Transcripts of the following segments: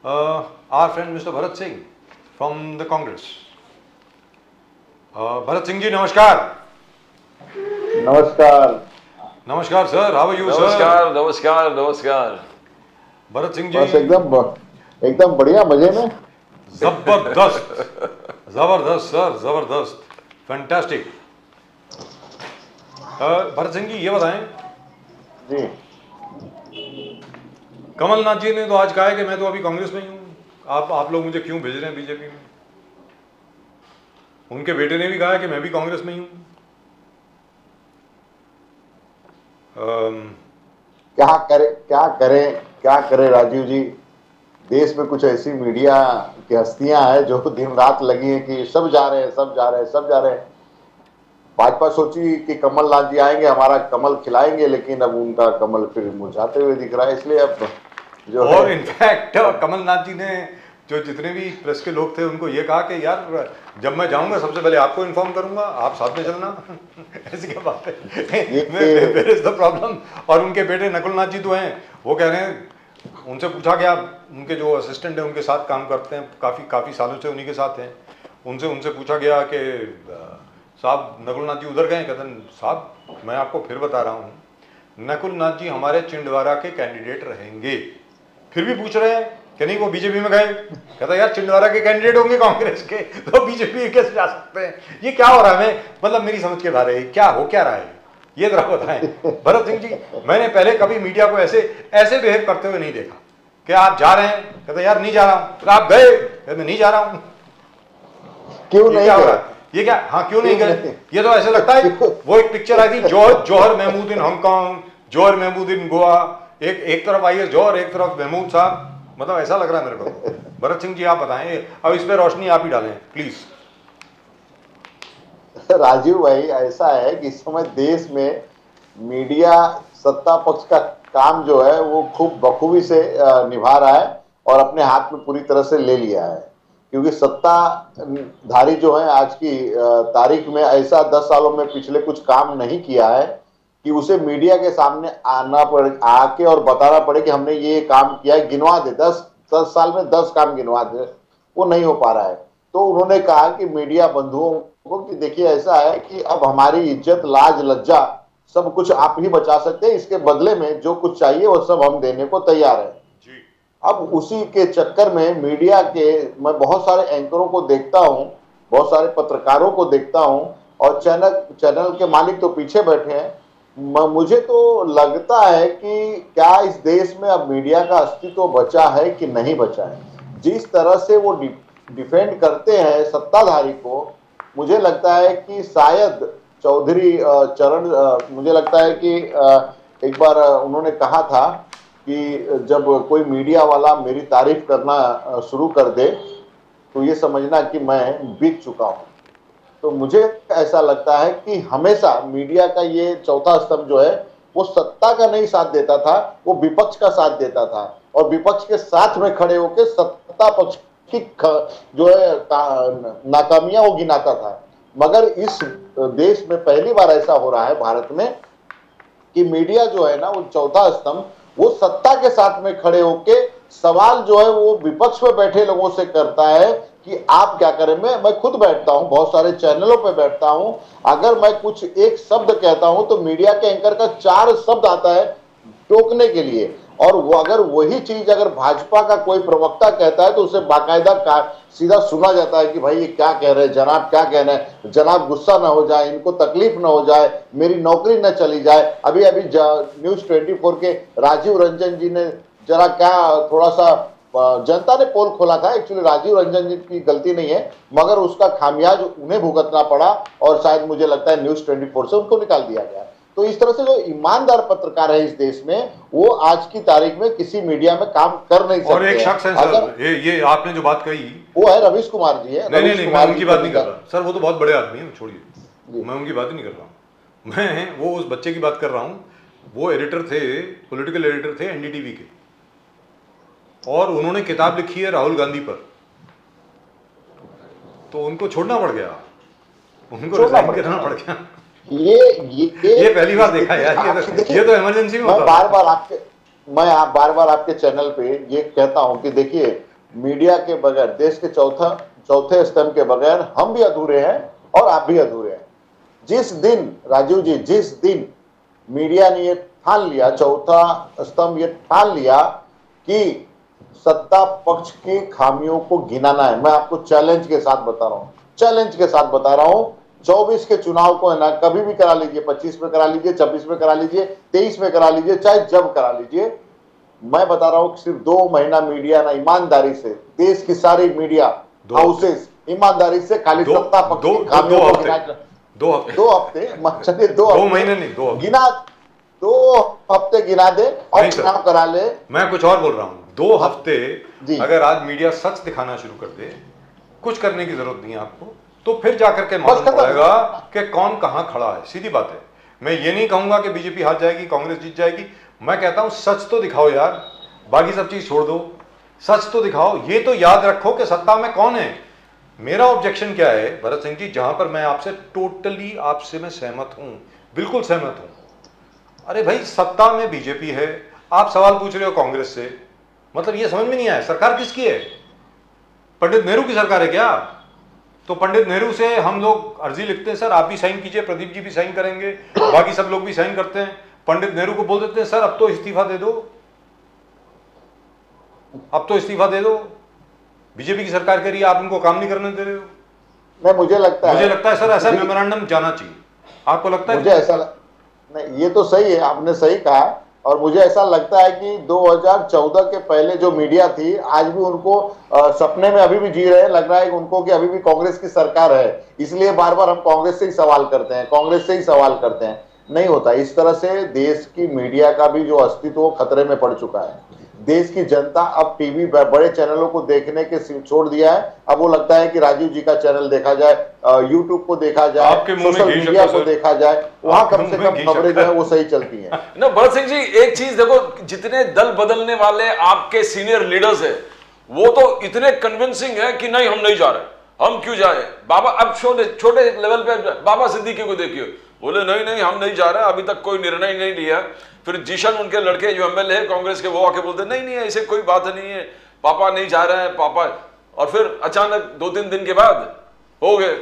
our friend Mr. Bharat Singh from the Congress. Bharat Singh ji, namaskar. नमस्कार. Namaskar sir, how are you sir? नमस्कार नमस्कार नमस्कार. भरत सिंह जी बस एकदम बढ़िया, मजे में. जबरदस्त जबरदस्त सर, जबरदस्त, फैंटास्टिक. भरत सिंह जी ये बताएं जी. कमलनाथ जी ने तो आज कहा है कि मैं तो अभी कांग्रेस में ही हूँ, आप लोग मुझे क्यों भेज रहे हैं बीजेपी में. उनके बेटे ने भी कहा है कि मैं भी कांग्रेस में ही हूँ. क्या करे राजीव जी. देश में कुछ ऐसी मीडिया की हस्तियां हैं जो दिन रात लगी हैं कि सब जा रहे हैं. भाजपा सोची कि कमलनाथ जी आएंगे, हमारा कमल खिलाएंगे, लेकिन अब उनका कमल फिर मुरझाते हुए दिख रहा है. इसलिए अब जो और इनफैक्ट कमलनाथ जी ने जो जितने भी प्रेस के लोग थे उनको ये कहा कि यार जब मैं जाऊंगा सबसे पहले आपको इन्फॉर्म करूंगा, आप साथ में चलना. ऐसी क्या बात है, वेयर इज द प्रॉब्लम. और उनके बेटे नकुलनाथ जी तो हैं, वो कह रहे हैं, उनसे पूछा गया, उनके जो असिस्टेंट है उनके साथ काम करते हैं, काफ़ी सालों से उन्हीं के साथ हैं, उनसे पूछा गया कि साहब नकुलनाथ जी उधर गए. कहते हैं साहब मैं आपको फिर बता रहा हूँ, नकुलनाथ जी हमारे छिंदवाड़ा के कैंडिडेट रहेंगे. फिर भी पूछ रहे हैं कि नहीं वो बीजेपी में गए. कहता यार छिंदवाड़ा के कैंडिडेट होंगे कांग्रेस के, तो बीजेपी कैसे जा सकते हैं. ये क्या हो रहा है, मतलब मेरी समझ के बाहर है, क्या हो क्या रहा है ये जरा बताएं भरत सिंह जी. मैंने पहले कभी मीडिया को ऐसे बिहेव करते हुए नहीं देखा कि आप जा रहे हैं. कहते यार नहीं जा रहा हूँ. तो आप गए, कहते नहीं जा रहा हूँ. क्यों नहीं गए, ये क्या, हाँ क्यों नहीं गए. ये तो ऐसे लगता है वो एक पिक्चर आई थी जौहर महमूद इन हांगकांग, जौहर महमूद इन गोवा. एक तरफ आई है जौहर, एक तरफ महमूद साहब. मतलब ऐसा लग रहा है मेरे को. भरत सिंह जी आप बताएं, अब इस पे रोशनी आप ही डालें प्लीज. राजीव भाई ऐसा है कि इस समय देश में मीडिया सत्ता पक्ष का काम जो है वो खूब बखूबी से निभा रहा है और अपने हाथ में पूरी तरह से ले लिया है. क्योंकि सत्ताधारी जो है आज की तारीख में ऐसा 10 सालों में पिछले कुछ काम नहीं किया है कि उसे मीडिया के सामने आना पड़े, आके और बताना पड़े कि हमने ये काम किया है, गिनवा दे. 10 साल में 10 काम गिनवा दे, वो नहीं हो पा रहा है. तो उन्होंने कहा कि मीडिया बंधुओं को कि देखिए ऐसा है कि अब हमारी इज्जत, लाज, लज्जा सब कुछ आप ही बचा सकते हैं. इसके बदले में जो कुछ चाहिए वो सब हम देने को तैयार हैं. अब उसी के चक्कर में मीडिया के मैं बहुत सारे एंकरों को देखता हूं, बहुत सारे पत्रकारों को देखता हूं, और चैनल के मालिक तो पीछे बैठे हैं. मुझे तो लगता है कि क्या इस देश में अब मीडिया का अस्तित्व बचा है कि नहीं बचा है. जिस तरह से वो डिफेंड करते हैं सत्ताधारी को, मुझे लगता है कि शायद चौधरी चरण, मुझे लगता है कि एक बार उन्होंने कहा था कि जब कोई मीडिया वाला मेरी तारीफ करना शुरू कर दे तो ये समझना कि मैं बीत चुका हूं. तो मुझे ऐसा लगता है कि हमेशा मीडिया का ये चौथा स्तंभ जो है वो सत्ता का नहीं साथ देता था, वो विपक्ष का साथ देता था और विपक्ष के साथ में खड़े होकर सत्ता पक्ष की जो है नाकामियां वो गिनाता था. मगर इस देश में पहली बार ऐसा हो रहा है भारत में कि मीडिया जो है ना वो चौथा स्तंभ वो सत्ता के साथ में खड़े होके सवाल जो है वो विपक्ष में बैठे लोगों से करता है कि आप क्या करें. मैं खुद बैठता हूं, बहुत सारे चैनलों पे बैठता हूं, अगर मैं कुछ एक शब्द कहता हूं तो मीडिया के एंकर का 4 शब्द आता है टोकने के लिए. और वो अगर वही चीज अगर भाजपा का कोई प्रवक्ता कहता है तो उसे बाकायदा सीधा सुना जाता है कि भाई ये क्या कह रहे हैं जनाब, क्या कह रहे हैं जनाब, गुस्सा ना हो जाए, इनको तकलीफ ना हो जाए, मेरी नौकरी ना चली जाए. अभी न्यूज 24 के राजीव रंजन जी ने जरा क्या थोड़ा सा जनता ने पोल खोला था. एक्चुअली राजीव रंजन जी की गलती नहीं है, मगर उसका खामियाज उन्हें भुगतना पड़ा और शायद मुझे लगता है न्यूज 24 से उनको निकाल दिया गया. तो इस तरह से जो ईमानदार पत्रकार है इस देश में वो आज की तारीख में किसी मीडिया में काम कर नहीं सकते. और एक शख्स है सर, ये आपने जो बात कही वो है रवीश कुमार जी है. नहीं मैं उनकी बात नहीं कर रहा सर, वो तो बहुत बड़े आदमी है, छोड़िए, मैं उनकी बात नहीं कर रहा हूँ. मैं वो उस बच्चे की बात कर रहा हूँ. वो एडिटर थे, पॉलिटिकल एडिटर थे एनडीटीवी के, और उन्होंने किताब लिखी है राहुल गांधी पर, तो उनको छोड़ना पड़ गया, उनको रिजाइन करना पड़ गया. ये पहली बार देखा यार. ये तो इमरजेंसी में मैं बार बार आपके चैनल पे ये कहता हूं कि देखिए मीडिया के बगैर, देश के चौथे स्तंभ के बगैर हम भी अधूरे हैं और आप भी अधूरे हैं। जिस दिन राजीव जी, जिस दिन मीडिया ने ये ठान लिया, चौथा स्तंभ ये ठान लिया कि सत्ता पक्ष की खामियों को गिनाना है, मैं आपको चैलेंज के साथ बता रहा हूं, चैलेंज के साथ बता रहा हूं, 24 के चुनाव को है ना, कभी भी करा लीजिए, 25 में करा लीजिए, 26 में करा लीजिए, 23 में करा लीजिए, चाहे जब करा लीजिए, मैं बता रहा हूं कि सिर्फ 2 महीना मीडिया ना ईमानदारी से, देश की सारी मीडिया हाउसेस ईमानदारी से खाली सत्ता पक्ष की खामियों को गिना, 2 हफ्ते, चलिए 2 महीने नहीं, 2 गिना, 2 हफ्ते गिना दे और चुनाव करा ले। मैं कुछ और बोल रहा हूं, 2 हफ्ते अगर आज मीडिया सच दिखाना शुरू कर दे, कुछ करने की जरूरत नहीं है आपको, तो फिर जाकर के मालूम पड़ेगा कि कौन कहां खड़ा है। सीधी बात है। मैं ये नहीं कहूंगा कि बीजेपी हार जाएगी, कांग्रेस जीत जाएगी, मैं कहता हूं सच तो दिखाओ यार, बाकी सब चीज छोड़ दो, सच तो दिखाओ। ये तो याद रखो कि सत्ता में कौन है। मेरा ऑब्जेक्शन क्या है भरत सिंह जी, जहां पर मैं आपसे टोटली आपसे मैं सहमत हूं, बिल्कुल सहमत हूं। अरे भाई सत्ता में बीजेपी है, आप सवाल पूछ रहे हो कांग्रेस से, मतलब ये समझ में नहीं आया सरकार किसकी है? पंडित नेहरू की सरकार है क्या? तो पंडित नेहरू से हम लोग अर्जी लिखते हैं, सर आप भी साइन कीजिए, प्रदीप जी भी साइन करेंगे, बाकी सब लोग भी साइन करते हैं। पंडित नेहरू को बोल देते हैं सर अब तो इस्तीफा दे दो, अब तो इस्तीफा दे दो, बीजेपी की सरकार कह रही है आप इनको काम नहीं करने दे रहे हो। नहीं, मुझे लगता है सर ऐसा मेमोरेंडम जाना चाहिए। आपको लगता है? मुझे ऐसा नहीं, ये तो सही है, आपने सही कहा। और मुझे ऐसा लगता है कि 2014 के पहले जो मीडिया थी, आज भी उनको सपने में अभी भी जी रहे हैं, लग रहा है कि उनको कि अभी भी कांग्रेस की सरकार है, इसलिए बार बार हम कांग्रेस से ही सवाल करते हैं, कांग्रेस से ही सवाल करते हैं। नहीं होता इस तरह से। देश की मीडिया का भी जो अस्तित्व वो खतरे में पड़ चुका है। देश की जनता अब टीवी बड़े चैनलों को देखने के छोड़ दिया है, अब वो लगता है कि राजीव जी का चैनल देखा जाए, यूट्यूब को देखा जाए, सोशल मीडिया को देखा जाए, वहां कम से कम खबरें जो है वो सही चलती हैं। ना भरत सिंह जी, एक चीज देखो, जितने दल बदलने वाले आपके सीनियर लीडर्स है, वो तो इतने कन्विंसिंग है कि नहीं हम नहीं जा रहे, हम क्यों जाए। बाबा अब छोटे लेवल पे बाबा सिद्दीकी को देखिए, बोले नहीं नहीं हम नहीं जा रहे, अभी तक कोई निर्णय नहीं लिया। फिर जीशन उनके लड़के जो एमएलए है कांग्रेस के, वो आके बोलते नहीं नहीं ऐसे कोई बात नहीं है, पापा नहीं जा रहे हैं पापा। और फिर अचानक 2-3 दिन के बाद हो गए,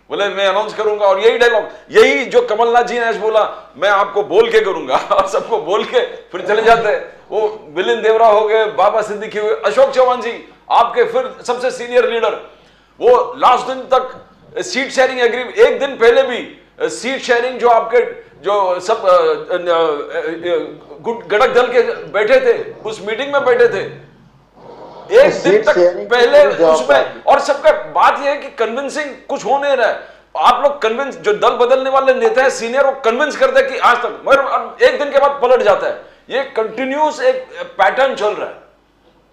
बोले मैं अनाउंस करूंगा। और यही डायलॉग, यही जो कमलनाथ जी ने आज बोला, मैं आपको बोल के करूंगा, और सबको बोल के फिर चले जाते हैं। वो मिलिंद देवरा हो गए, बाबा सिद्दीकी हुए, अशोक चौहान जी आपके फिर सबसे सीनियर लीडर, वो लास्ट दिन तक सीट शेयरिंग एग्री, एक दिन पहले भी सीट शेयरिंग जो आपके जो सब गठक दल के बैठे थे उस मीटिंग में बैठे थे, एक दिन तक पहले उसमें। और सबका बात यह है कि कन्विंसिंग कुछ हो नहीं रहा है। आप लोग कन्विंस, जो दल बदलने वाले नेता है सीनियर, वो कन्विंस करते हैं कि आज तक, मगर एक दिन के बाद पलट जाता है। ये कंटिन्यूस एक पैटर्न चल रहा है।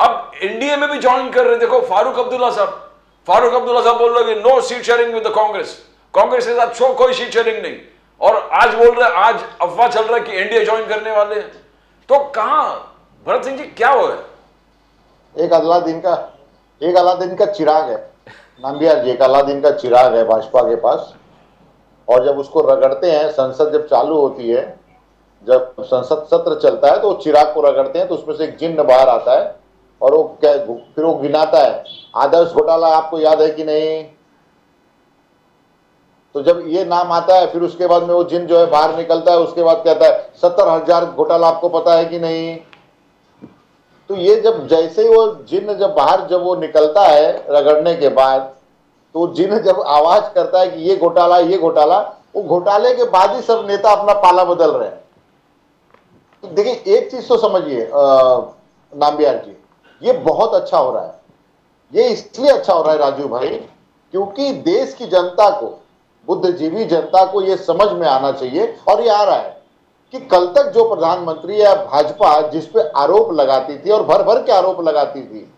अब एनडीए में भी ज्वाइन कर रहे हैं, देखो फारूक अब्दुल्ला साहब बोल रहे हैं no seat sharing with the Congress के साथ कोई सीट शेयरिंग नहीं। और आज बोल रहे, आज अफवाह चल रहा है कि एनडीए ज्वाइन करने वाले हैं। तो कहां भरत सिंह जी क्या हुआ है? एक अलादीन का चिराग है नाम्बियार जी, एक अलादीन का चिराग है भाजपा के पास। और जब उसको रगड़ते हैं, संसद जब चालू होती है, जब संसद सत्र चलता है, तो चिराग को रगड़ते हैं तो उसमें से एक जिन्न बाहर आता है और वो फिर वो गिनाता है, आदर्श घोटाला आपको याद है कि नहीं। तो जब ये नाम आता है, फिर उसके बाद में वो जिन जो है बाहर निकलता है, उसके बाद कहता है 70,000 घोटाला आपको पता है कि नहीं। तो ये जब जैसे ही वो जिन जब बाहर जब वो निकलता है रगड़ने के बाद, तो जिन जब आवाज करता है कि ये घोटाला, वो घोटाले के बाद ही सब नेता अपना पाला बदल रहे हैं। तो देखिए एक चीज तो समझिए नाम्बियार जी, ये बहुत अच्छा हो रहा है। ये इसलिए अच्छा हो रहा है राजू भाई, क्योंकि देश की जनता को, बुद्धिजीवी जनता को ये समझ में आना चाहिए, और ये आ रहा है कि कल तक जो प्रधानमंत्री या भाजपा जिस पे आरोप लगाती थी, और भर भर के आरोप लगाती थी,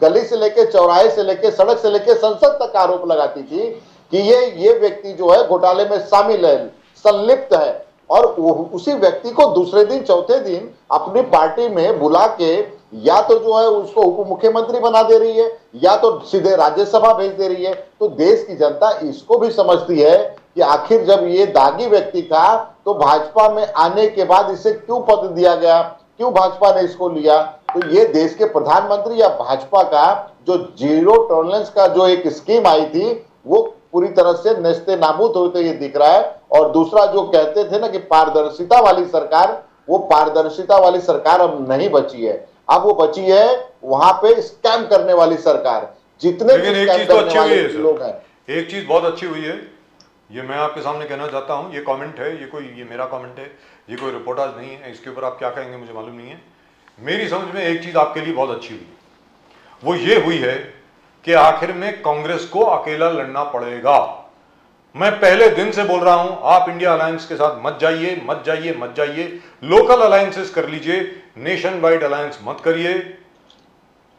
गली से लेके चौराहे से लेके सड़क से लेके संसद तक आरोप लगाती थी कि ये व्यक्ति जो है घोटाले में शामिल है, संलिप्त है, और उसी व्यक्ति को दूसरे दिन चौथे दिन अपनी पार्टी में बुला के या तो जो है उसको उप मुख्यमंत्री बना दे रही है, या तो सीधे राज्यसभा भेज दे रही है। तो देश की जनता इसको भी समझती है कि आखिर जब ये दागी व्यक्ति था, तो भाजपा में आने के बाद इसे क्यों पद दिया गया, क्यों भाजपा ने इसको लिया। तो ये देश के प्रधानमंत्री या भाजपा का जो जीरो टॉलरेंस का जो एक स्कीम आई थी वो पूरी तरह से नेस्ते नाबूद होते ये दिख रहा है। और दूसरा जो कहते थे ना कि पारदर्शिता वाली सरकार, वो पारदर्शिता वाली सरकार अब नहीं बची है। अब वो बची है वहां पे स्कैम करने वाली सरकार। जितने लेकिन भी एक स्कैम चीज तो करने अच्छी हुई वाले है लोग सर, हैं, एक चीज बहुत अच्छी हुई है, ये मैं आपके सामने कहना चाहता हूँ। ये कमेंट है, ये मेरा कमेंट है, ये कोई रिपोर्टाज नहीं है। इसके ऊपर आप क्या कहेंगे मुझे मालूम नहीं है। मेरी समझ में एक चीज आपके लिए बहुत अच्छी हुई, वो ये हुई है कि आखिर में कांग्रेस को अकेला लड़ना पड़ेगा। मैं पहले दिन से बोल रहा हूं, आप इंडिया अलायंस के साथ मत जाइए, मत जाइए, मत जाइए। लोकल अलायंसेस कर लीजिए, नेशन वाइड अलायंस मत करिए।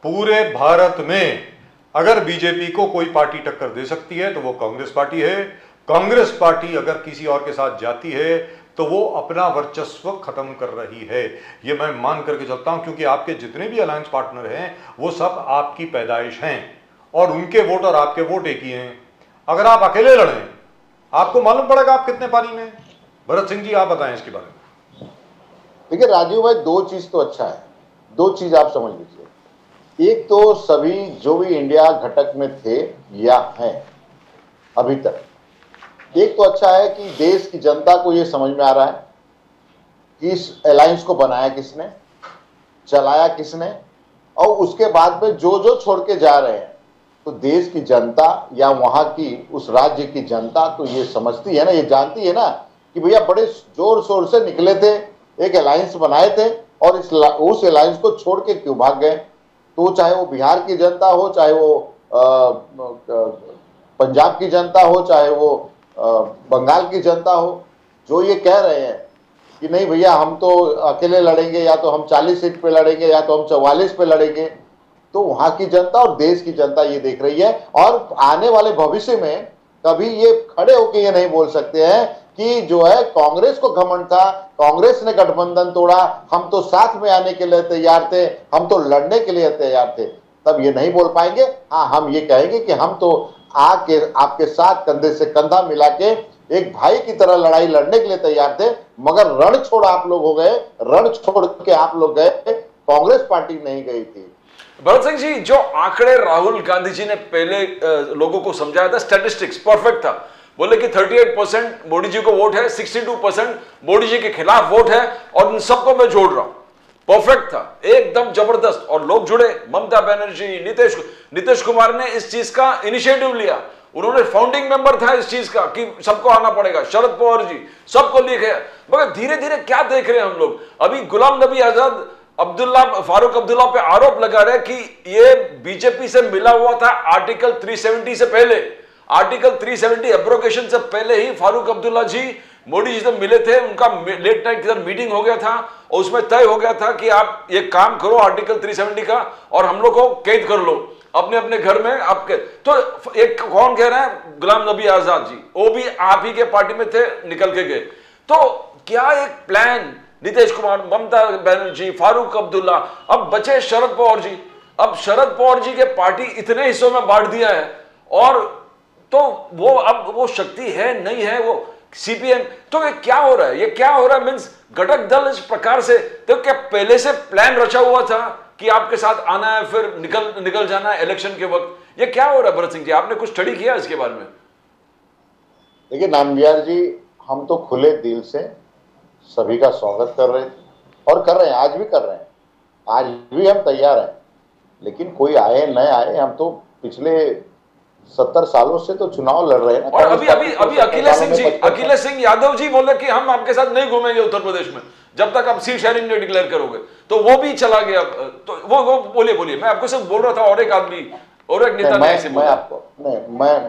पूरे भारत में अगर बीजेपी को कोई पार्टी टक्कर दे सकती है तो वो कांग्रेस पार्टी है। कांग्रेस पार्टी अगर किसी और के साथ जाती है तो वो अपना वर्चस्व खत्म कर रही है। ये मैं मान करके चलता हूं, क्योंकि आपके जितने भी अलायंस पार्टनर हैं वो सब आपकी पैदाइश हैं और उनके वोट और आपके वोट एक ही हैं। अगर आप अकेले लड़ें, आपको मालूम पड़ेगा आप कितने पानी में। भरत सिंह जी, आप बताएं इसके बारे में। देखिए राजीव भाई, दो चीज तो अच्छा है, दो चीज आप समझ लीजिए। एक तो सभी जो भी इंडिया घटक में थे या हैं अभी तक, एक तो अच्छा है कि देश की जनता को यह समझ में आ रहा है कि इस अलायंस को बनाया किसने, चलाया किसने, और उसके बाद में जो जो छोड़ के जा रहे हैं तो देश की जनता या वहां की उस राज्य की जनता तो ये समझती है ना, ये जानती है ना कि भैया बड़े जोर शोर से निकले थे, एक अलायंस बनाए थे और उस अलायंस को छोड़ के क्यों भाग गए। तो चाहे वो बिहार की जनता हो, चाहे वो पंजाब की जनता हो, चाहे वो बंगाल की जनता हो, जो ये कह रहे हैं कि नहीं भैया हम तो अकेले लड़ेंगे, या तो हम 40 सीट पे लड़ेंगे या तो हम 44 पे लड़ेंगे, तो वहां की जनता और देश की जनता ये देख रही है। और आने वाले भविष्य में कभी ये खड़े होकर ये नहीं बोल सकते हैं कि जो है कांग्रेस को घमंड था, कांग्रेस ने गठबंधन तोड़ा, हम तो साथ में आने के लिए तैयार थे, हम तो लड़ने के लिए तैयार थे, तब ये नहीं बोल पाएंगे। हाँ, हम ये कहेंगे कि हम तो आके आपके साथ कंधे से कंधा मिला के एक भाई की तरह लड़ाई लड़ने के लिए तैयार थे, मगर रण छोड़ आप लोग हो गए, रण छोड़ के आप लोग गए, कांग्रेस पार्टी नहीं गई थी। भरत सिंह जी, जो आंकड़े राहुल गांधी जी ने पहले लोगों को समझाया था, स्टैटिस्टिक्स परफेक्ट था। बोले कि 38% मोदी जी को वोट है, 62% मोदी जी के खिलाफ वोट है, और इन सबको मैं जोड़ रहा हूं। परफेक्ट था, एकदम जबरदस्त, और लोग जुड़े। ममता बनर्जी, नीतीश कुमार ने इस चीज का इनिशिएटिव लिया, उन्होंने फाउंडिंग मेंबर था इस चीज का कि सबको आना पड़ेगा। शरद पवार जी सबको लिखे, मगर धीरे धीरे क्या देख रहे हैं हम लोग, अभी गुलाम नबी आजाद फारूक अब्दुल्ला पे आरोप लगा रहे कि ये बीजेपी से मिला हुआ था आर्टिकल 370 से पहले। आर्टिकल 370 एब्रोगेशन से पहले ही फारूक अब्दुल्ला जी मोदी जी से मिले थे, उनका लेट नाइट किधर मीटिंग हो गया था और उसमें तय हो गया था कि आप ये काम करो आर्टिकल 370 का और हम लोग को कैद कर लो अपने अपने घर में आपके। तो एक कौन कह रहा है, गुलाम नबी आजाद जी, वो भी आप ही के पार्टी में थे, निकल के गए। तो क्या एक प्लान, नीतीश कुमार, ममता बनर्जी, फारूक अब्दुल्ला, अब बचे शरद पवार जी। अब शरद पवार जी के पार्टी इतने हिस्सों में बांट दिया है, और तो वो अब वो शक्ति है नहीं है, वो सीपीएम। तो ये क्या हो रहा है, ये क्या हो रहा है, मींस घटक दल इस प्रकार से, तो क्या पहले से प्लान रचा हुआ था कि आपके साथ आना है फिर निकल जाना है इलेक्शन के वक्त? ये क्या हो रहा है भरत सिंह जी, आपने कुछ स्टडी किया इसके बारे में? देखिए नामवियार जी, हम तो खुले दिल से सभी का स्वागत कर रहे थे और कर रहे हैं, आज भी कर रहे हैं, आज भी हम तैयार हैं। लेकिन कोई आए न आए, हम तो पिछले 70 सालों से तो चुनाव लड़ रहे हैं। और अभी अखिलेश सिंह यादव जी बोले कि हम आपके साथ नहीं घूमेंगे उत्तर प्रदेश में जब तक आप सीट शेयरिंग नहीं डिक्लेयर करोगे, तो वो भी चला गया। तो वो बोलिए, मैं आपको सिर्फ बोल रहा था, और एक आदमी और एक नेता ने ऐसे बोला।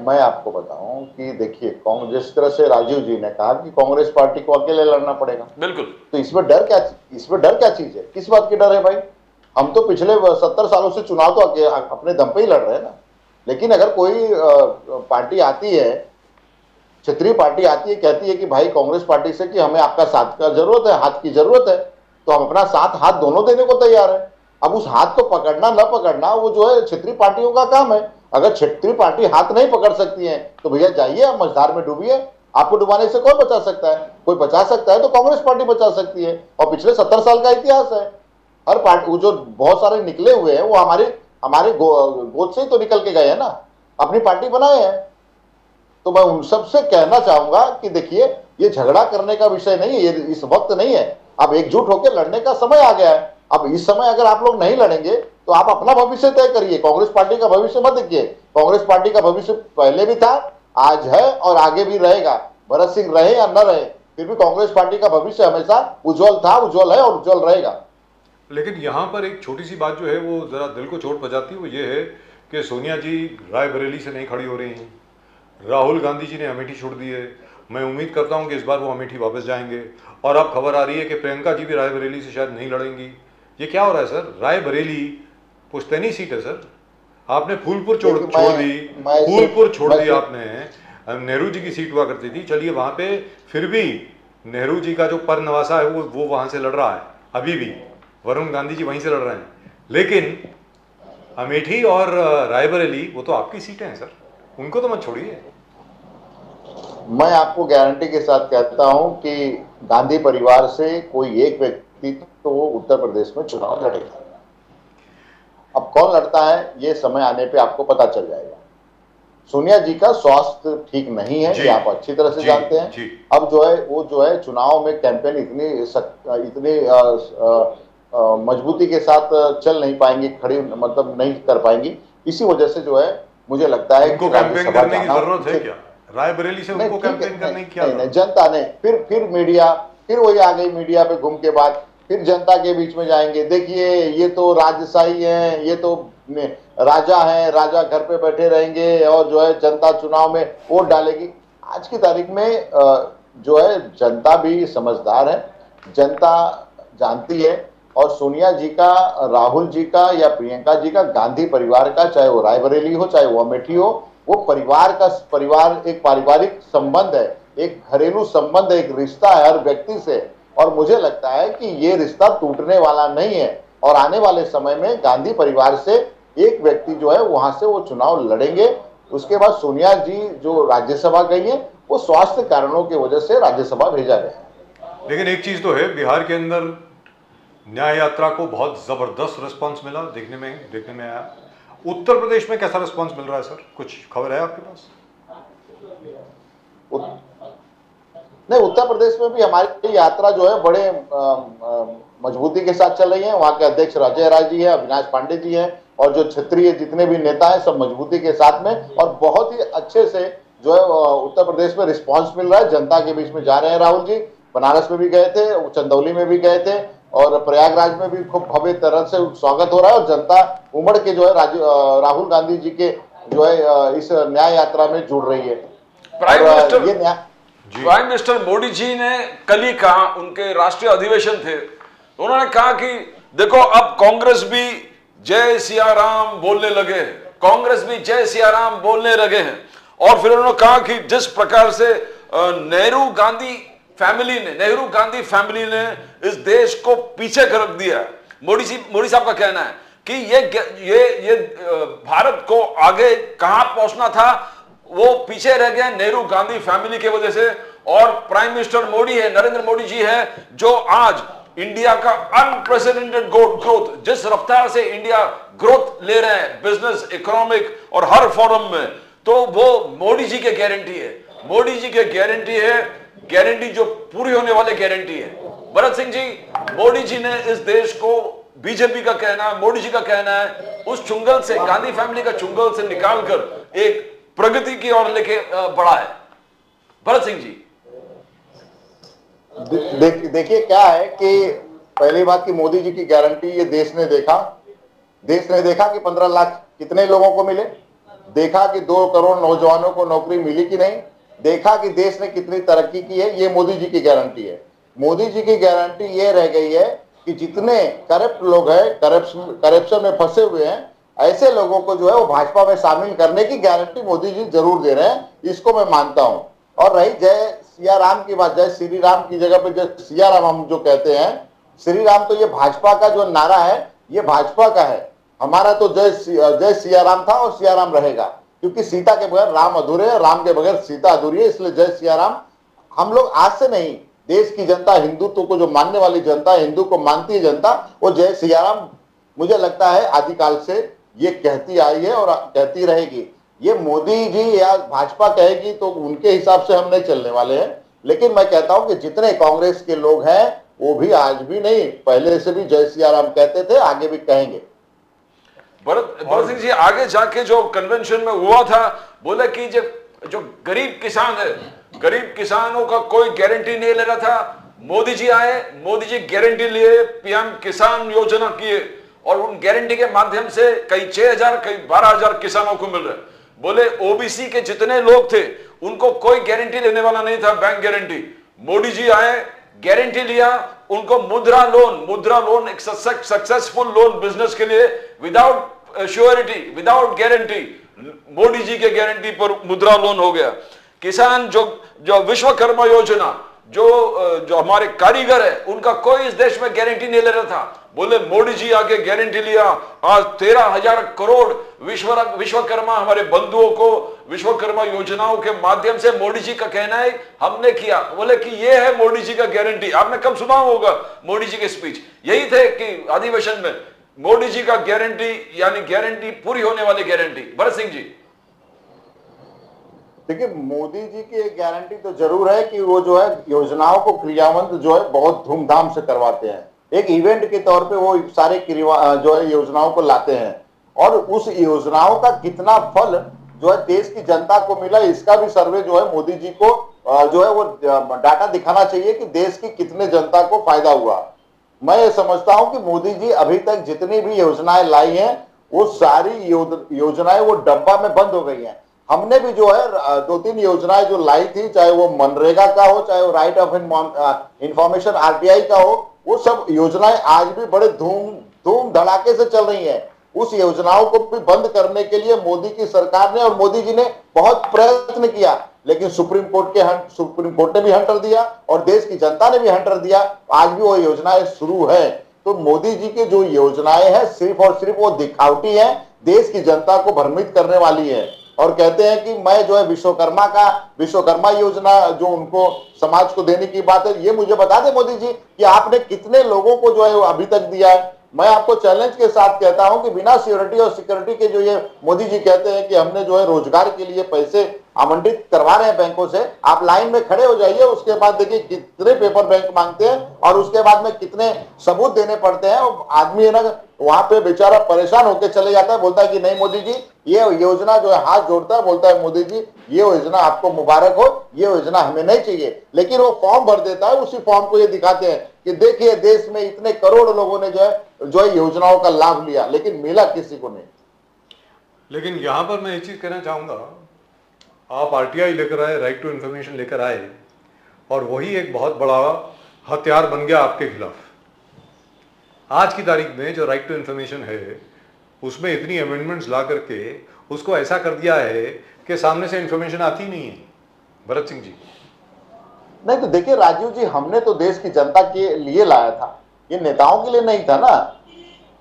मैं आपको बताऊं कि देखिए, जिस तरह से राजीव जी ने कहा कि कांग्रेस पार्टी को अकेले लड़ना पड़ेगा, बिल्कुल, तो इसमें डर क्या चीज है, किस बात की डर है भाई? हम तो पिछले 70 सालों से चुनाव तो अपने दम पे ही लड़ रहे हैं ना। लेकिन अगर कोई पार्टी आती है, क्षेत्रीय पार्टी आती है, कहती है कि भाई कांग्रेस पार्टी से कि हमें आपका साथ का जरूरत है, हाथ की जरूरत है, तो हम अपना हाथ दोनों देने को तैयार है। अब उस हाथ को पकड़ना न पकड़ना वो जो है क्षेत्रीय पार्टियों का काम है। अगर क्षेत्रीय पार्टी हाथ नहीं पकड़ सकती है तो भैया जाइए, आप मझधार में डूबिए। आपको डुबाने से कौन बचा सकता है? कोई बचा सकता है तो कांग्रेस पार्टी बचा सकती है, और पिछले 70 साल का इतिहास है। हर पार्टी, वो जो बहुत सारे निकले हुए हैं, वो हमारी हमारे गोद से ही तो निकल के गए हैं ना, अपनी पार्टी बनाए हैं। तो मैं उन सबसे कहना चाहूंगा कि देखिए, ये झगड़ा करने का विषय नहीं है, ये इस वक्त नहीं है। अब एकजुट होकर लड़ने का समय आ गया है। अब इस समय अगर आप लोग नहीं लड़ेंगे तो आप अपना भविष्य तय करिए, कांग्रेस पार्टी का भविष्य मत देखिए। कांग्रेस पार्टी का भविष्य पहले भी था, आज है और आगे भी रहेगा। भरत सिंह रहे या न रहे, फिर भी कांग्रेस पार्टी का भविष्य हमेशा उज्जवल था, उज्जवल है और उज्जवल रहेगा। लेकिन यहाँ पर एक छोटी सी बात जो है वो ज़रा दिल को चोट पहुंचाती है, वो ये है कि सोनिया जी रायबरेली से नहीं खड़ी हो रही हैं, राहुल गांधी जी ने अमेठी छोड़ दी है। मैं उम्मीद करता हूँ कि इस बार वो अमेठी वापस जाएंगे। और अब खबर आ रही है कि प्रियंका जी भी रायबरेली से शायद नहीं लड़ेंगी। ये क्या हो रहा है सर? रायबरेली पुश्तैनी सीट है सर, आपने फूलपुर छोड़ दी, फूलपुर छोड़ दी आपने। नेहरू जी की सीट हुआ करती थी, चलिए वहाँ पे फिर भी नेहरू जी का जो परनवासा है वो वहाँ से लड़ रहा है अभी भी, वरुण गांधी जी वहीं से लड़ रहे हैं। लेकिन अमेठी और रायबरेली वो तो आपकी सीटें हैं सर, उनको तो मत छोड़िए। मैं आपको गारंटी के साथ कहता हूं कि गांधी परिवार से कोई एक व्यक्ति तो उत्तर प्रदेश में चुनाव लड़ेगा। अब कौन लड़ता है ये समय आने पे आपको पता चल जाएगा। सोनिया जी का स्वास्थ्य ठीक नहीं है, ये आप अच्छी तरह से जानते हैं। अब जो है वो जो है चुनाव में कैंपेन इतनी मजबूती के साथ चल नहीं पाएंगी, खड़ी मतलब नहीं कर पाएंगी। इसी वजह से जो है मुझे लगता है कि कैंपेन करने की जरूरत है क्या? रायबरेली से उनको कैंपेन करने की क्या? नहीं, जनता ने फिर मीडिया, फिर वही आ गई मीडिया पे घूम के बाद फिर जनता के बीच में जाएंगे। देखिए ये तो राजशाही है, ये तो राजा है, राजा घर पे बैठे रहेंगे और जो है जनता चुनाव में वोट डालेगी। आज की तारीख में जो है जनता भी समझदार है, जनता जानती है। और सोनिया जी का, राहुल जी का या प्रियंका जी का, गांधी परिवार का, चाहे वो रायबरेली हो चाहे वो अमेठी हो, वो परिवार एक पारिवारिक संबंध है, एक घरेलू संबंध है, एक रिश्ता है हर व्यक्ति से। और मुझे लगता है कि ये रिश्ता टूटने वाला नहीं है। और आने वाले समय में गांधी परिवार से एक व्यक्ति जो है वहां से वो चुनाव लड़ेंगे। उसके बाद सोनिया जी जो राज्यसभा गई है वो स्वास्थ्य कारणों की वजह से राज्यसभा भेजा गया। लेकिन एक चीज तो है, बिहार के अंदर न्याय यात्रा को बहुत जबरदस्त रिस्पांस मिला, देखने में आया। उत्तर प्रदेश में कैसा रिस्पांस मिल रहा है सर, कुछ खबर है आपके पास? नहीं, उत्तर प्रदेश में भी हमारी यात्रा जो है बड़े मजबूती के साथ चल रही है। वहाँ के अध्यक्ष राजय राय जी है, अविनाश पांडे जी हैं और जो क्षेत्रीय जितने भी नेता हैं सब मजबूती के साथ में और बहुत ही अच्छे से जो है उत्तर प्रदेश में रिस्पांस मिल रहा है। जनता के बीच में जा रहे हैं राहुल जी, बनारस में भी गए थे, चंदौली में भी गए थे और प्रयागराज में भी खूब भव्य तरह से स्वागत हो रहा है। और जनता उमड़ के जो है राहुल गांधी जी के जो है इस न्याय यात्रा में जुड़ रही है। प्राइम मिनिस्टर मोदी जी ने कल ही कहा, उनके राष्ट्रीय अधिवेशन थे, उन्होंने कहा कि देखो अब कांग्रेस भी जय सिया राम बोलने लगे हैं, कांग्रेस भी जय सिया राम बोलने लगे हैं। और फिर उन्होंने कहा कि जिस प्रकार से नेहरू गांधी फैमिली ने इस देश को पीछे रख दिया। मोदी साहब का कहना है कि ये भारत को आगे कहां पहुंचना था वो पीछे रह गया नेहरू गांधी फैमिली की वजह से। और प्राइम मिनिस्टर मोदी है, नरेंद्र मोदी जी है, जो आज इंडिया का अनप्रेसिडेंटेड ग्रोथ, जिस रफ्तार से इंडिया ग्रोथ ले रहे हैं बिजनेस, इकोनॉमिक और हर फॉरम में, तो वो मोदी जी की गारंटी है। मोदी जी की गारंटी है, गारंटी जो पूरी होने वाली गारंटी है। भरत सिंह जी, मोदी जी ने इस देश को, बीजेपी का कहना है, मोदी जी का कहना है, उस चुंगल से, गांधी फैमिली का चुंगल से निकालकर एक प्रगति की ओर लेके बढ़ा है। भरत सिंह जी, देखिए क्या है कि पहली बात की मोदी जी की गारंटी ये देश ने देखा कि 15 लाख कितने लोगों को मिले, देखा कि 2 करोड़ नौजवानों को नौकरी मिली कि नहीं, देखा कि देश ने कितनी तरक्की की है। ये मोदी जी की गारंटी है। मोदी जी की गारंटी ये रह गई है कि जितने करप्ट लोग हैं, करप्शन में फंसे हुए हैं, ऐसे लोगों को जो है वो भाजपा में शामिल करने की गारंटी मोदी जी जरूर दे रहे हैं, इसको मैं मानता हूं। और रही जय सिया राम की बात, जय श्री राम की जगह पे जय सिया राम हम जो कहते हैं, श्री राम तो ये भाजपा का जो नारा है ये भाजपा का है। हमारा तो जय सिया राम था और सिया राम रहेगा, क्योंकि सीता के बगैर राम अधूरे है, राम के बगैर सीता अधूरी है। इसलिए जय सिया राम हम लोग आज से नहीं, देश की जनता, हिंदुत्व को जो मानने वाली जनता, हिंदू को मानती है जनता, वो जय सिया राम मुझे लगता है आदिकाल से ये कहती आई है और कहती रहेगी। ये मोदी जी या भाजपा कहेगी तो उनके हिसाब से हम नहीं चलने वाले हैं, लेकिन मैं कहता हूं कि जितने कांग्रेस के लोग हैं वो भी आज भी नहीं, पहले से भी जय सिया राम कहते थे, आगे भी कहेंगे। भरत सिंह जी, आगे जाके जो कन्वेंशन में हुआ था, बोले कि जो गरीब किसान है, गरीब किसानों का कोई गारंटी नहीं ले रहा था। मोदी जी आए, मोदी जी गारंटी लिए, पीएम किसान योजना किए, और उन गारंटी के माध्यम से कई 6,000 कई 12,000 किसानों को मिल रहे। बोले ओबीसी के जितने लोग थे उनको कोई गारंटी लेने वाला नहीं था, बैंक गारंटी। मोदी जी आए, गारंटी लिया, उनको मुद्रा लोन एक सक्सेसफुल लोन बिजनेस के लिए, without surety, without guarantee, Modi ji के गारंटी पर मुद्रा लोन हो गया। किसान जो विश्वकर्मा योजना, जो हमारे कारीगर है, उनका कोई इस देश में गारंटी नहीं ले रहा था। बोले मोदी जी आके गारंटी लिया, आज 13,000 करोड़ विश्वकर्मा हमारे बंधुओं को विश्वकर्मा योजनाओं के माध्यम से मोदी जी का कहना है हमने किया। बोले कि ये है मोदी जी का गारंटी। आपने कब सुना होगा मोदी जी के स्पीच? यही थे कि अधिवेशन में मोदी जी का गारंटी, यानी गारंटी पूरी होने वाली गारंटी। भरत सिंह जी, देखिए, मोदी जी की गारंटी तो जरूर है कि वो जो है योजनाओं को क्रियान्वित जो है बहुत धूमधाम से करवाते हैं। एक इवेंट के तौर पे वो सारे जो है योजनाओं को लाते हैं, और उस योजनाओं का कितना फल जो है देश की जनता को मिला, इसका भी सर्वे जो है मोदी जी को जो है वो डाटा दिखाना चाहिए कि देश की कितने जनता को फायदा हुआ। मैं ये समझता हूं कि मोदी जी अभी तक जितनी भी योजनाएं लाई हैं वो सारी योजनाएं वो डब्बा में बंद हो गई हैं। हमने भी जो है 2-3 योजनाएं जो लाई थी, चाहे वो मनरेगा का हो, चाहे वो राइट ऑफ इंफॉर्मेशन आरटीआई का हो, वो सब योजनाएं आज भी बड़े धूम धड़ाके से चल रही हैं। उस योजनाओं को भी बंद करने के लिए मोदी की सरकार ने और मोदी जी ने बहुत प्रयत्न किया, लेकिन सुप्रीम कोर्ट ने भी हंटर दिया और देश की जनता ने भी हंटर दिया। आज भी वो योजनाएं शुरू है। तो मोदी जी की जो योजनाएं हैं सिर्फ और सिर्फ वो दिखावटी है, देश की जनता को भ्रमित करने वाली है। और कहते हैं कि मैं जो है विश्वकर्मा योजना जो उनको समाज को देने की बात है, ये मुझे बता दे मोदी जी कि आपने कितने लोगों को जो है अभी तक दिया है। मैं आपको चैलेंज के साथ कहता हूं कि बिना सिक्योरिटी और सिक्योरिटी के जो ये मोदी जी कहते हैं कि हमने जो है रोजगार के लिए पैसे आवंटित करवा रहे हैं बैंकों से, आप लाइन में खड़े हो जाइए, उसके बाद देखिए कितने पेपर बैंक मांगते हैं और उसके बाद में कितने सबूत देने पड़ते हैं। आदमी है ना वहां पे बेचारा परेशान होकर चले जाता है, बोलता है कि नहीं मोदी जी ये योजना जो है, हाथ जोड़ता है, बोलता है मोदी जी ये योजना आपको मुबारक हो, ये योजना हमें नहीं चाहिए। लेकिन वो फॉर्म भर देता है, उसी फॉर्म को ये दिखाते हैं कि देखिए देश में इतने करोड़ लोगों ने जो है योजनाओं का लाभ लिया, लेकिन मिला किसी को नहीं। लेकिन यहाँ पर मैं एक चीज़ कहना चाहूँगा, आप आरटीआई लेकर आए, राइट टू इन्फॉर्मेशन लेकर आए, और वही एक बहुत बड़ा हथियार बन गया आपके खिलाफ। आज की तारीख में जो राइट टू इन्फॉर्मेशन है उसमें इतनी अमेंडमेंट्स ला करके उसको ऐसा कर दिया है कि सामने से इन्फॉर्मेशन आती नहीं है। भरत सिंह जी, नहीं तो देखिए राजीव जी, हमने तो देश की जनता के लिए लाया था, ये नेताओं के लिए नहीं था ना।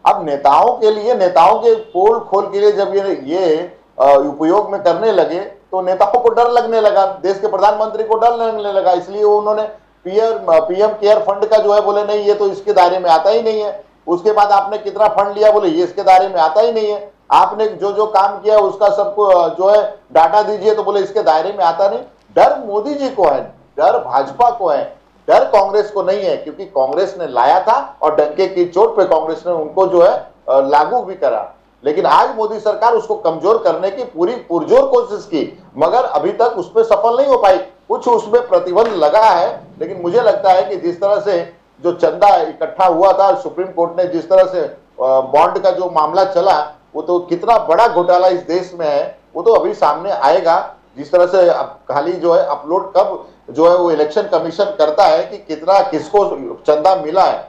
अब नेताओं के लिए, नेताओं के पोल खोल के लिए जब ये उपयोग में करने लगे तो नेताओं को डर लगने लगा, देश के प्रधानमंत्री को डर लगने लगा, इसलिए उन्होंने पीएम केयर फंड का जो है बोले नहीं ये तो इसके दायरे में आता ही नहीं है। उसके बाद आपने कितना फंड लिया, बोले ये इसके दायरे में आता ही नहीं है। आपने जो काम किया उसका सबको जो है डाटा दीजिए, तो बोले इसके दायरे में आता नहीं। डर मोदी जी को है, डर भाजपा को है, डर कांग्रेस को नहीं है, क्योंकि कांग्रेस ने लाया था और डंके की चोट पे कांग्रेस ने उनको जो है लागू भी करा। लेकिन आज मोदी सरकार उसको कमजोर करने की पूरी पुरजोर कोशिश की, मगर अभी तक उसमें सफल नहीं हो पाई। कुछ उसमें प्रतिबंध लगा है, लेकिन मुझे लगता है कि जिस तरह से जो चंदा इकट्ठा हुआ था, सुप्रीम कोर्ट ने जिस तरह से बॉन्ड का जो मामला चला, वो तो कितना बड़ा घोटाला इस देश में है वो तो अभी सामने आएगा। जिस तरह से खाली जो है अपलोड कब जो है वो इलेक्शन कमीशन करता है कि कितना किसको चंदा मिला है,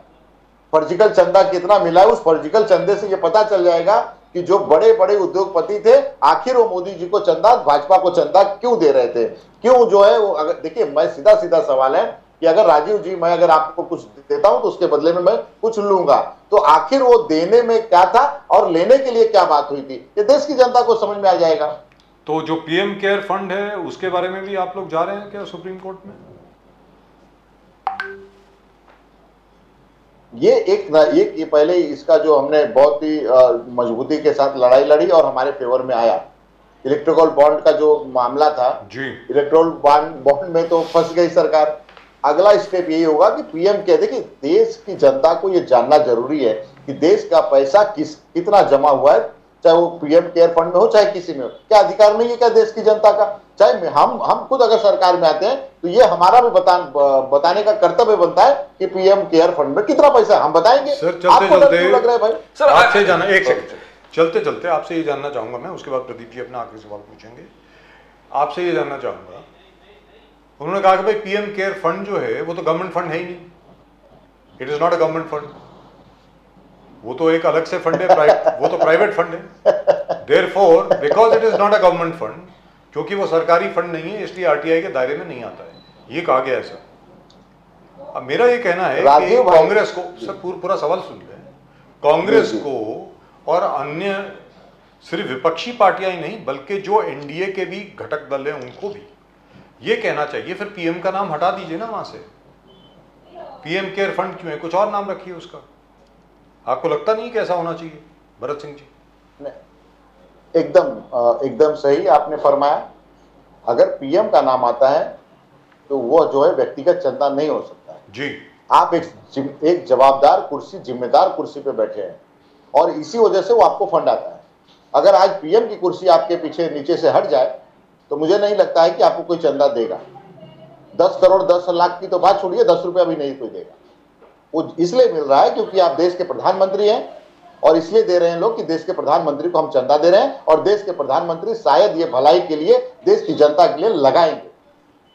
फर्जिकल चंदा कितना मिला है, उस फर्जिकल चंदे से ये पता चल जाएगा कि जो बड़े बड़े उद्योगपति थे आखिर वो मोदी जी को चंदा, भाजपा को चंदा क्यों दे रहे थे, क्यों जो है वो। अगर देखिए, मैं सीधा सवाल है कि अगर राजीव जी मैं अगर आपको कुछ देता हूं तो उसके बदले में मैं कुछ लूंगा, तो आखिर वो देने में क्या था और लेने के लिए क्या बात हुई थी, ये देश की जनता को समझ में आ जाएगा। तो जो पीएम केयर फंड है उसके बारे में भी आप लोग जा रहे हैं क्या सुप्रीम कोर्ट में? ये पहले इसका जो हमने बहुत ही मजबूती के साथ लड़ाई लड़ी और हमारे फेवर में आया। इलेक्ट्रोल बॉन्ड का जो मामला था, जी इलेक्ट्रोल बॉन्ड में तो फंस गई सरकार। अगला स्टेप यही होगा कि पीएम कह दे कि देश की जनता को ये जानना जरूरी है कि देश का पैसा कितना जमा हुआ है, चाहे वो पीएम केयर फंड में हो चाहे किसी में हो। क्या अधिकार नहीं है क्या देश की जनता का? चाहे हम खुद अगर सरकार में आते हैं तो ये हमारा भी बताने का कर्तव्य बनता है कि पीएम केयर फंड में कितना पैसा है, हम बताएंगे। सर चलते आपको चलते क्यों लग रहा है भाई? सर आपसे जाना, एक सेकंड, चलते चलते आपसे ये जानना चाहूंगा मैं, उसके बाद प्रदीप जी अपना आखिरी सवाल पूछेंगे। आपसे ये जानना चाहूंगा, उन्होंने कहा कि भाई पीएम केयर फंड जो है वो तो गवर्नमेंट फंड है ही नहीं, it is not a government fund, वो तो एक अलग से फंड है, वो तो प्राइवेट फंड है। Therefore because it is not a government fund, क्योंकि वो सरकारी फंड नहीं है, इसलिए आरटीआई के दायरे में नहीं आता है, ये कहा गया है सर। अब मेरा ये कहना है कि कांग्रेस को, सर पूरा सवाल सुन लें, कांग्रेस को और अन्य सिर्फ विपक्षी पार्टियां ही नहीं बल्कि जो एनडीए के भी घटक दल हैं उनको भी ये कहना चाहिए फिर पीएम का नाम हटा दीजिए ना वहां से। पीएम केयर फंड क्यों है, कुछ और नाम रखिए उसका। आपको लगता नहीं कि ऐसा होना चाहिए भरत सिंह जी? एकदम सही आपने फरमाया। अगर पीएम का नाम आता है तो वो जो है व्यक्तिगत चंदा नहीं हो सकता है जी। आप एक जवाबदार कुर्सी, जिम्मेदार कुर्सी पे बैठे हैं और इसी वजह से वो आपको फंड आता है। अगर आज पीएम की कुर्सी आपके पीछे नीचे से हट जाए तो मुझे नहीं लगता है कि आपको कोई चंदा देगा। 10 करोड़ 10 लाख की तो बात छोड़िए, 10 रुपया भी नहीं कोई देगा। वो इसलिए मिल रहा है क्योंकि आप देश के प्रधानमंत्री हैं और इसलिए दे रहे हैं लोग कि देश के प्रधानमंत्री को हम चंदा दे रहे हैं और देश के प्रधानमंत्री शायद ये भलाई के लिए देश की जनता के लिए लगाएंगे।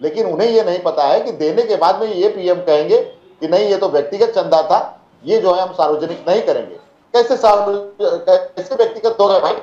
लेकिन उन्हें ये नहीं पता है कि देने के बाद में ये पीएम कहेंगे कि नहीं ये तो व्यक्तिगत चंदा था, ये जो है हम सार्वजनिक नहीं करेंगे। कैसे व्यक्तिगत होगा भाई?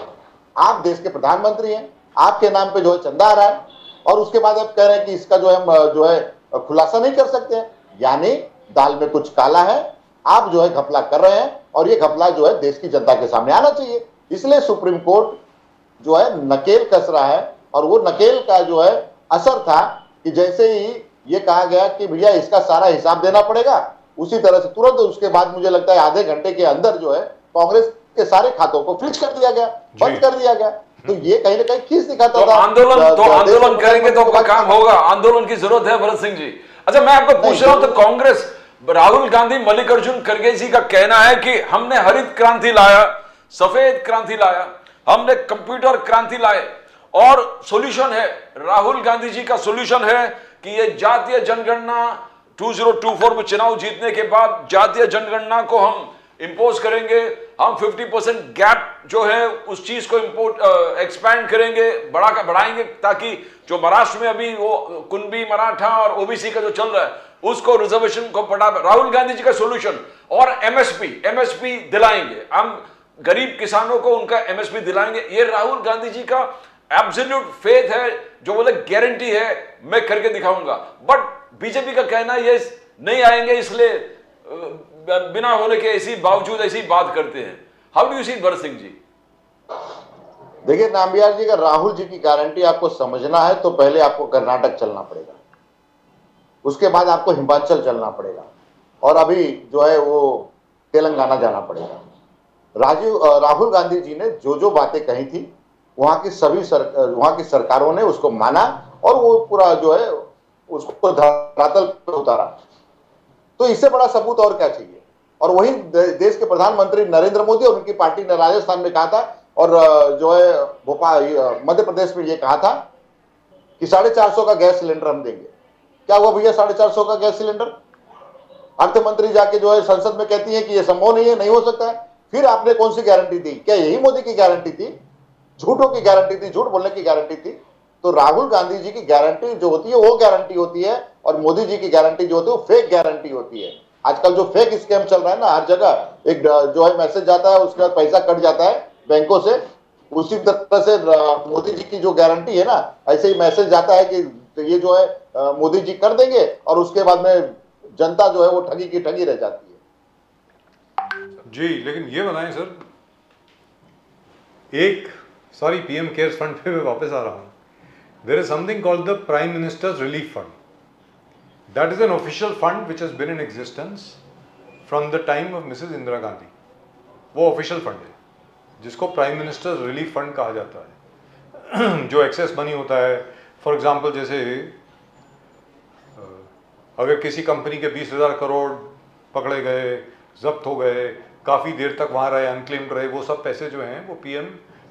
आप देश के प्रधानमंत्री हैं, आपके नाम पे जो है चंदा आ रहा है और उसके बाद आप कह रहे हैं कि इसका जो है खुलासा नहीं कर सकते हैं। यानी दाल में कुछ काला है, आप जो है घपला कर रहे हैं और ये घपला जो है देश की जनता के सामने आना चाहिए। इसलिए सुप्रीम कोर्ट जो है नकेल कस रहा है और वो नकेल का जो है असर था कि जैसे ही ये कहा गया कि भैया इसका सारा हिसाब देना पड़ेगा, उसी तरह से तुरंत उसके बाद मुझे लगता है आधे घंटे के अंदर जो है कांग्रेस के सारे खातों को फ्रीज कर दिया गया, बंद कर दिया गया। तो ये कहीं ना कहीं खींच दिखाता था। आंदोलन करेंगे तो काम होगा, आंदोलन की जरूरत है भरत सिंह जी। अच्छा मैं आपको पूछ रहा हूं, तो कांग्रेस, राहुल गांधी, मल्लिकार्जुन खड़गे जी का कहना है कि हमने हरित क्रांति लाया, सफेद क्रांति लाया, हमने कंप्यूटर क्रांति लाए और सॉल्यूशन है, राहुल गांधी जी का सॉल्यूशन है कि ये जातीय जनगणना 2024 में चुनाव जीतने के बाद जातीय जनगणना को हम इंपोज करेंगे, हम 50% गैप जो है उस चीज को एक्सपैंड करेंगे, बढ़ाएंगे, ताकि जो महाराष्ट्र में अभी वो कुणबी, मराठा और ओबीसी का जो चल रहा है उसको रिजर्वेशन को बढ़ा। राहुल गांधी जी का सॉल्यूशन, और एमएसपी दिलाएंगे, हम गरीब किसानों को उनका एमएसपी दिलाएंगे। ये राहुल गांधी जी का एब्सोल्यूट फेथ है, जो बोले गारंटी है मैं करके दिखाऊंगा। बट बीजेपी का कहना ये नहीं आएंगे, इसलिए बिना होने के ऐसी बावजूद ऐसी बात करते हैं। How do you see Bharat Singh जी? देखिए नाम्बियार जी, अगर राहुल जी की गारंटी आपको समझना है तो पहले आपको कर्नाटक चलना पड़ेगा, उसके बाद आपको हिमाचल चलना पड़ेगा और अभी जो है वो तेलंगाना जाना पड़ेगा। राहुल गांधी जी ने जो बातें कही थी वहां की सरकारों ने उसको माना और वो पूरा जो है उसको धरातल पर उतारा। तो इससे बड़ा सबूत और क्या चाहिए? और वही देश के प्रधानमंत्री नरेंद्र मोदी और उनकी पार्टी ने राजस्थान में कहा था और जो है भोपाल, मध्य प्रदेश में ये कहा था कि 450 का गैस सिलेंडर हम देंगे। क्या हुआ भैया 450 का गैस सिलेंडर? अर्थ मंत्री जाके जो है संसद में कहती है कि ये संभव नहीं है, नहीं हो सकता है। फिर आपने कौन सी गारंटी दी? क्या यही मोदी की गारंटी थी? झूठों की गारंटी थी, झूठ बोलने की गारंटी थी। तो राहुल गांधी जी की गारंटी जो होती है वो गारंटी होती है और मोदी जी की गारंटी जो होती है वो फेक गारंटी होती है। आजकल जो फेक स्कैम चल रहा है ना, हर जगह एक जो है मैसेज जाता है, उसके बाद पैसा कट जाता है बैंकों से, उसी तरह से मोदी जी की जो गारंटी है ना, ऐसे ही मैसेज जाता है कि ये जो है मोदी जी कर देंगे और उसके बाद में जनता जो है वो ठगी की ठगी रह जाती है। जी लेकिन ये बताएं सर, पीएम केयर्स फंड पे मैं वापस आ रहा हूँ। There is something called the Prime Minister's Relief Fund. That is an official fund which has been in existence from the time of missus Indira Gandhi. वो ऑफिशियल फंड है जिसको प्राइम मिनिस्टर रिलीफ फंड कहा जाता है। जो एक्सेस मनी होता है, for example जैसे अगर किसी कंपनी के 20,000 करोड़ पकड़े गए, जब्त हो गए, काफ़ी देर तक वहाँ रहे, अनक्लेम्ड रहे, वो सब पैसे जो हैं वो पीएम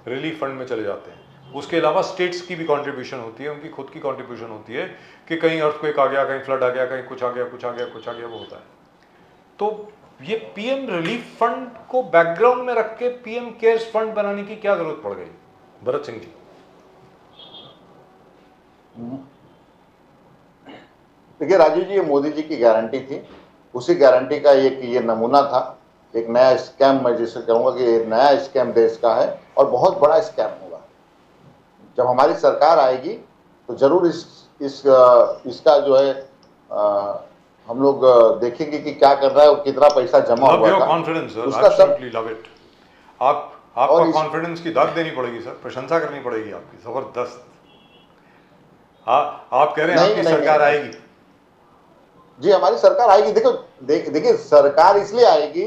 रिलीफ फंड में चले जाते हैं। उसके अलावा स्टेट्स की भी कंट्रीब्यूशन होती है, उनकी खुद की कंट्रीब्यूशन होती है कि कहीं अर्थक्वेक आ गया, कहीं फ्लड आ गया, कहीं कुछ आ गया, कुछ आ गया, कुछ आ गया, वो होता है। तो ये पीएम रिलीफ फंड को बैकग्राउंड में रख के पीएम केयर्स फंड बनाने की क्या जरूरत पड़ गई, भरत सिंह जी? देखिए राजीव जी, ये मोदी जी की गारंटी थी, उसी गारंटी का ये नमूना था। एक नया स्कैम, मैं जिसे कहूँगा कि ये नया स्कैम देश का है और बहुत बड़ा स्कैम होगा। जब हमारी सरकार आएगी तो जरूर इसका जो है हम लोग देखेंगे कि क्या कर रहा है और कितना पैसा जमा हुआ था। कॉन्फिडेंस सर, उसका सब एब्सोल्युटली लव इट। आपको कॉन्फिडेंस की दाद देनी पड़ेगी सर, प्रशंसा करनी पड़ेगी आपकी, जबरदस्त। आप कह रहे हैं आपकी सरकार आएगी? जी, हमारी सरकार आएगी। देखिए सरकार इसलिए आएगी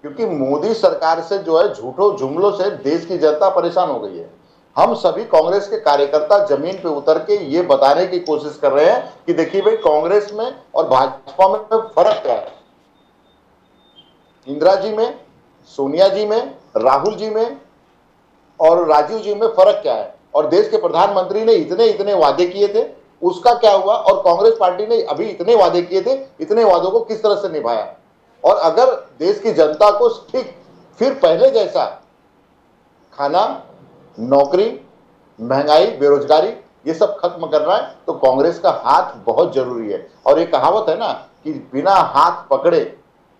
क्योंकि मोदी सरकार से जो है झूठों जुमलों से देश की जनता परेशान हो गई है। हम सभी कांग्रेस के कार्यकर्ता जमीन पे उतर के ये बताने की कोशिश कर रहे हैं कि देखिए भाई, कांग्रेस में और भाजपा में फर्क क्या है। इंदिरा जी में, सोनिया जी में, राहुल जी में और राजीव जी में फर्क क्या है, और देश के प्रधानमंत्री ने इतने वादे किए थे, उसका क्या हुआ, और कांग्रेस पार्टी ने अभी इतने वादे किए थे, इतने वादों को किस तरह से निभाया। और अगर देश की जनता को ठीक फिर पहले जैसा खाना, नौकरी, महंगाई, बेरोजगारी ये सब खत्म करना है तो कांग्रेस का हाथ बहुत जरूरी है। और ये कहावत है ना कि बिना हाथ पकड़े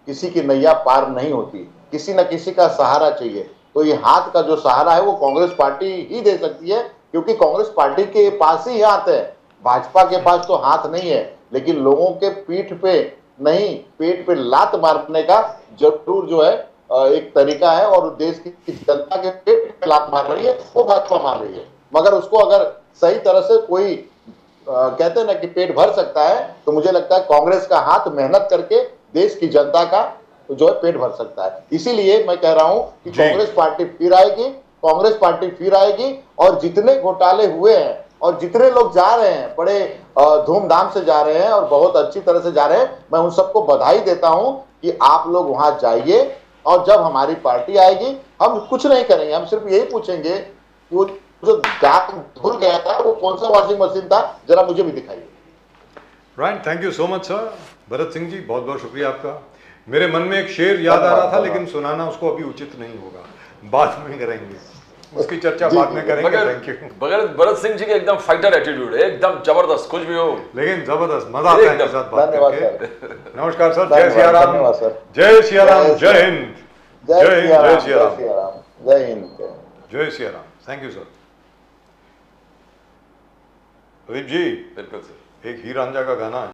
किसी की नैया पार नहीं होती, किसी न किसी का सहारा चाहिए। तो ये हाथ का जो सहारा है वो कांग्रेस पार्टी ही दे सकती है, क्योंकि कांग्रेस पार्टी के पास ही हाथ है, भाजपा के पास तो हाथ नहीं है। लेकिन लोगों के पीठ पे नहीं, पेट पे लात मारने का जरूर जो है एक तरीका है, और देश की जनता के पेट पे लात मार रही है वो भाजपा मार रही है। मगर उसको अगर सही तरह से कोई कहते हैं ना कि पेट भर सकता है, तो मुझे लगता है कांग्रेस का हाथ मेहनत करके देश की जनता का जो है पेट भर सकता है। इसीलिए मैं कह रहा हूं कि कांग्रेस पार्टी फिर आएगी, कांग्रेस पार्टी फिर आएगी। और जितने घोटाले हुए हैं और जितने लोग जा रहे हैं, बड़े धूमधाम से जा रहे हैं और बहुत अच्छी तरह से जा रहे हैं, मैं उन सबको बधाई देता हूं कि आप लोग वहां जाइए। और जब हमारी पार्टी आएगी हम कुछ नहीं करेंगे, हम सिर्फ यही पूछेंगे कि वो जो दांत धुल गया था वो कौन सा वॉशिंग मशीन था, जरा मुझे भी दिखाइए। Right, thank you so much sir. Bharat Singh ji, बहुत बहुत शुक्रिया आपका। मेरे मन में एक शेर याद आ रहा था, लेकिन सुनाना उसको अभी उचित नहीं होगा, बाद में करेंगे, उसकी चर्चा बाद में करेंगे। Thank you. बगैर भरत सिंह जी के एकदम फाइटर एटीट्यूड है, एकदम जबरदस्त, कुछ भी हो लेकिन जबरदस्त, मजा आता है इनके साथ बात करके। नमस्कार सर, जय सिया राम, जय सिया राम, जय हिंद, जय हिंद, जय सिया राम, जय हिंद, जय Siya Ram. Thank you sir. Pradeep ji, बिल्कुल सर। एक हीर रांझा का गाना है।